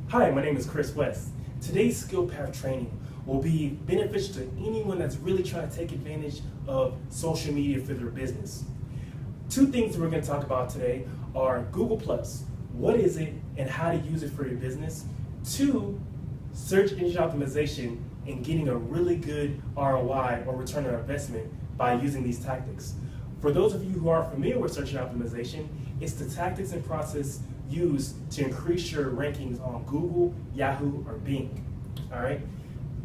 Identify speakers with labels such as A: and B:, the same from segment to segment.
A: Hi, my name is Chris West. Today's skill path training will be beneficial to anyone that's really trying to take advantage of social media for their business. Two things that we're going to talk about today are Google+, what is it and how to use it for your business. Two, search engine optimization and getting a really good ROI or return on investment by using these tactics. For those of you who are familiar with search engine optimization, it's the tactics and process used to increase your rankings on Google, Yahoo, or Bing. All right.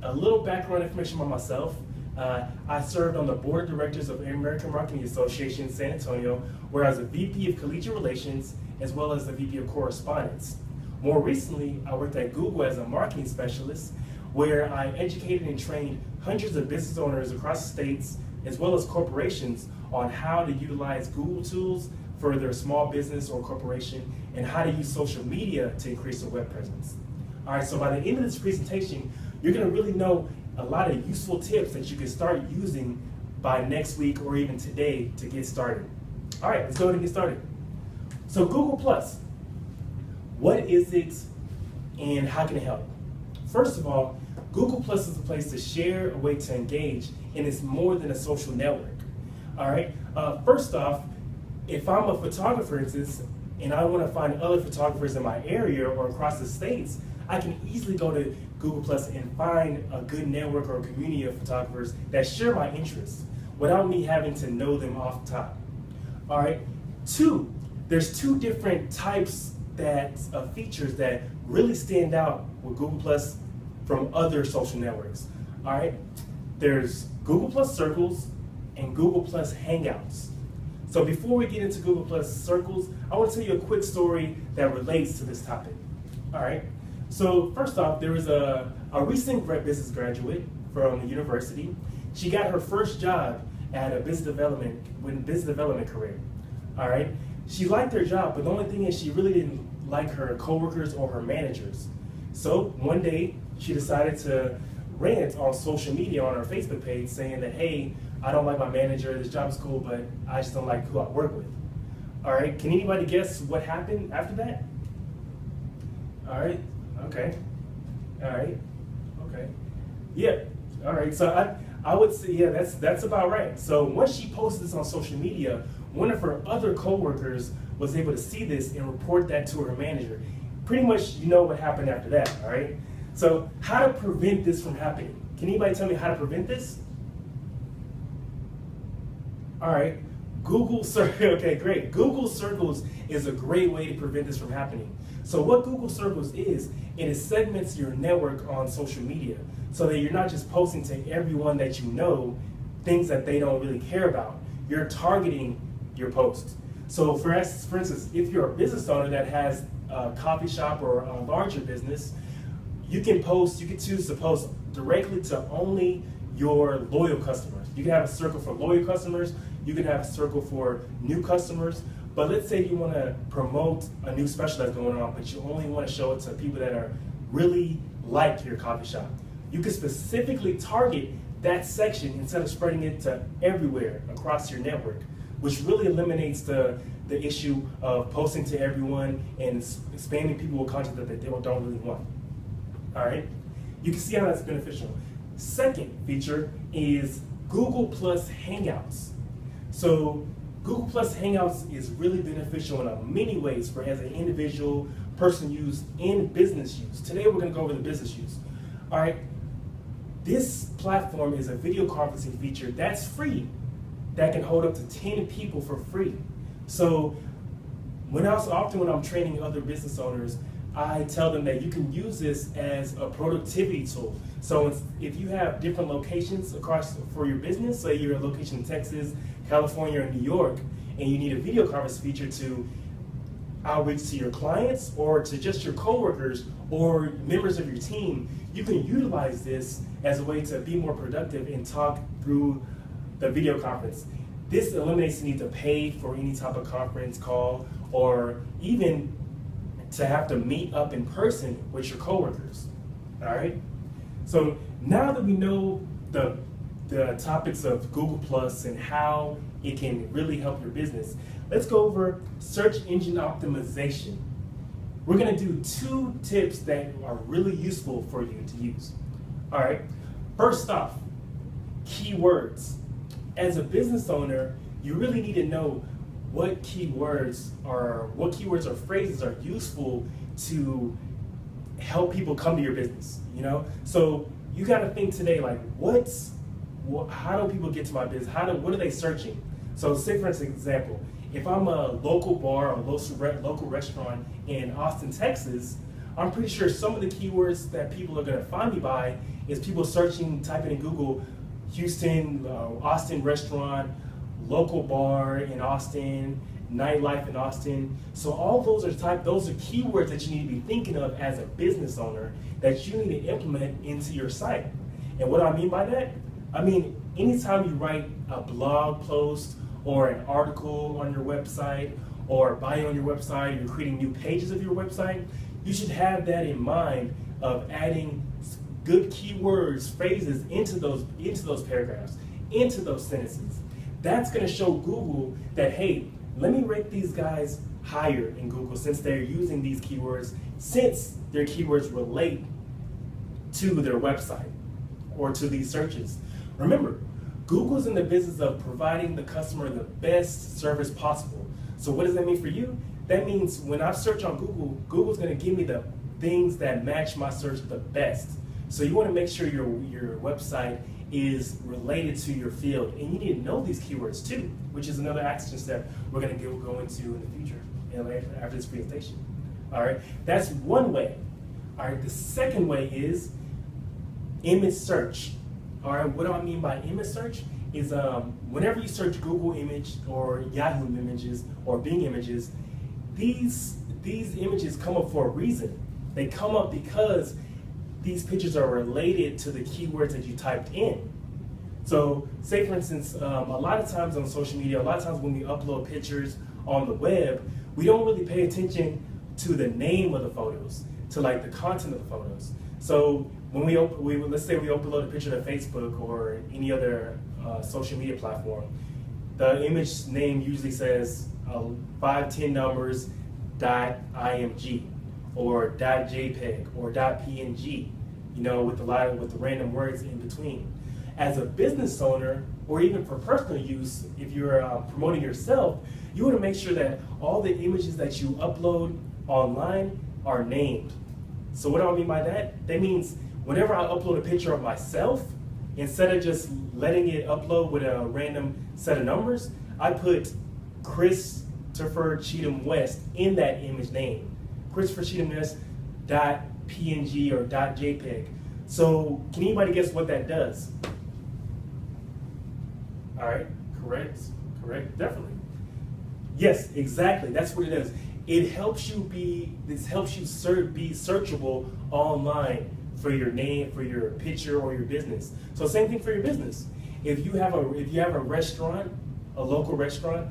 A: A little background information about myself. I served on the board of directors of American Marketing Association in San Antonio, where I was a VP of Collegiate Relations as well as the VP of Correspondence. More recently, I worked at Google as a marketing specialist, where I educated and trained hundreds of business owners across the states as well as corporations on how to utilize Google tools for their small business or corporation and how to use social media to increase their web presence. All right, so by the end of this presentation, you're going to really know a lot of useful tips that you can start using by next week or even today to get started. All right, let's go ahead and get started. So Google+, what is it and how can it help? First of all, Google+ is a place to share, a way to engage, and it's more than a social network. All right, first off, if I'm a photographer, for instance, and I want to find other photographers in my area or across the states, I can easily go to Google+ and find a good network or a community of photographers that share my interests without me having to know them off the top. All right, there's two different types of features that really stand out with Google+ from other social networks. All right, there's Google+ Circles and Google+ Hangouts. So before we get into Google+ Circles, I want to tell you a quick story that relates to this topic. All right. So first off, there was a recent business graduate from a university. She got her first job at a business development career. All right. She liked her job, but the only thing is she really didn't like her coworkers or her managers. So one day she decided to rant on social media on her Facebook page saying that, hey, I don't like my manager, this job is cool, but I just don't like who I work with. All right, can anybody guess what happened after that? All right, okay, all right, okay. Yeah, all right, so I would say, yeah, that's about right. So once she posted this on social media, one of her other coworkers was able to see this and report that to her manager. Pretty much you know what happened after that, all right? So how to prevent this from happening? Can anybody tell me how to prevent this? All right, okay, great. Google Circles is a great way to prevent this from happening. So what Google Circles is, it segments your network on social media so that you're not just posting to everyone that you know things that they don't really care about. You're targeting your posts. So for instance, if you're a business owner that has a coffee shop or a larger business, you can choose to post directly to only your loyal customers. You can have a circle for loyal customers, you can have a circle for new customers, but let's say you want to promote a new special that's going on, but you only want to show it to people that are really like your coffee shop. You can specifically target that section instead of spreading it to everywhere across your network, which really eliminates the issue of posting to everyone and spamming people with content that they don't really want. All right, you can see how that's beneficial. Second feature is Google+ Hangouts. So Google+ Hangouts is really beneficial in many ways for as an individual, person use, and business use. Today we're going to go over the business use. All right, this platform is a video conferencing feature that's free, that can hold up to 10 people for free. So often when I'm training other business owners, I tell them that you can use this as a productivity tool. So if you have different locations across for your business, say you're a location in Texas, California, or New York, and you need a video conference feature to outreach to your clients or to just your coworkers or members of your team, you can utilize this as a way to be more productive and talk through the video conference. This eliminates the need to pay for any type of conference call or even to have to meet up in person with your coworkers. All right. So now that we know the topics of Google+ and how it can really help your business, let's go over search engine optimization. we're gonna do 2 tips that are really useful for you to use. All right, first off, keywords. As a business owner, you really need to know what keywords or phrases are useful to help people come to your business, you know? So you gotta think today, like, how do people get to my business? What are they searching? So say for example, if I'm a local bar or local restaurant in Austin, Texas, I'm pretty sure some of the keywords that people are gonna find me by is people typing in Google, Houston, Austin restaurant, local bar in Austin, nightlife in Austin. So all those are keywords that you need to be thinking of as a business owner that you need to implement into your site. And what I mean by that, I mean anytime you write a blog post or an article on your website or bio on your website, you're creating new pages of your website, you should have that in mind of adding good keywords, phrases into those paragraphs, into those sentences. That's gonna show Google that, hey, let me rate these guys higher in Google since they're using these keywords, since their keywords relate to their website or to these searches. Remember, Google's in the business of providing the customer the best service possible. So what does that mean for you? That means when I search on Google, Google's gonna give me the things that match my search the best. So you wanna make sure your website is related to your field, and you need to know these keywords too, which is another action step we're going to go into in the future after this presentation. All right, that's one way. All right, the second way is image search. All right, what do I mean by image search is whenever you search Google image or Yahoo images or Bing images, these images come up for a reason. They come up because these pictures are related to the keywords that you typed in. So say for instance, a lot of times on social media, a lot of times when we upload pictures on the web, we don't really pay attention to the name of the photos, to like the content of the photos. So when let's say we upload a picture to Facebook or any other social media platform, the image name usually says 510 numbers .img or .jpeg or .png, you know, with the random words in between. As a business owner, or even for personal use, if you're promoting yourself, you want to make sure that all the images that you upload online are named. So what do I mean by that? That means whenever I upload a picture of myself, instead of just letting it upload with a random set of numbers, I put Christopher Cheetham-West in that image name. Christopher Cheetham-West .png or .jpeg. So can anybody guess what that does? All right, correct, definitely. Yes, exactly, that's what it does. It helps you be searchable online for your name, for your picture or your business. So same thing for your business. If you have a restaurant, a local restaurant,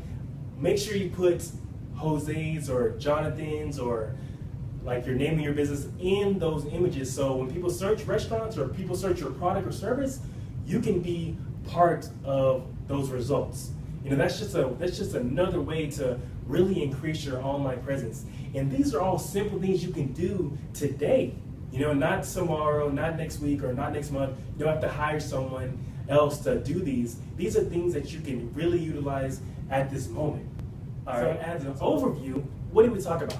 A: make sure you put Jose's or Jonathan's or like your name of your business in those images. So when people search restaurants or people search your product or service, you can be part of those results. You know, that's just another way to really increase your online presence. And these are all simple things you can do today. You know, not tomorrow, not next week, or not next month. You don't have to hire someone else to do these. These are things that you can really utilize at this moment. All right, so as an overview, what did we talk about?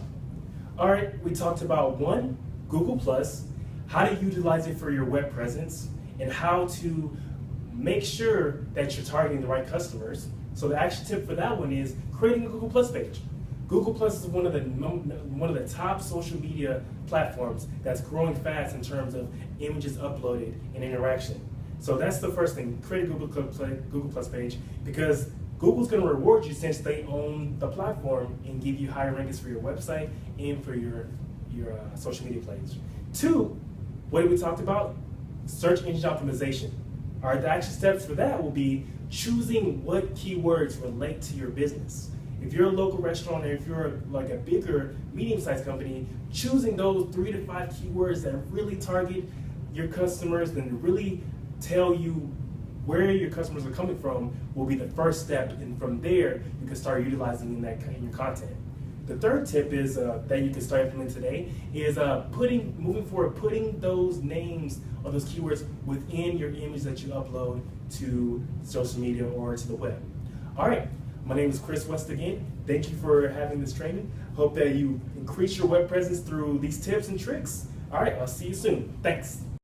A: All right, we talked about one, Google+, how to utilize it for your web presence, and how to make sure that you're targeting the right customers. So the action tip for that one is creating a Google+ page. Google+ is one of the top social media platforms that's growing fast in terms of images uploaded and interaction. So that's the first thing, create a Google+ page, because Google's going to reward you since they own the platform and give you higher rankings for your website and for your social media page. Two, what did we talk about? Search engine optimization. All right, the action steps for that will be choosing what keywords relate to your business. If you're a local restaurant or if you're like a bigger, medium-sized company, choosing those 3 to 5 keywords that really target your customers and really tell you where your customers are coming from will be the first step, and from there you can start utilizing in your content. The third tip is that you can start implementing today is moving forward, putting those names or those keywords within your image that you upload to social media or to the web. All right, my name is Chris West again. Thank you for having this training. Hope that you increase your web presence through these tips and tricks. All right, I'll see you soon. Thanks.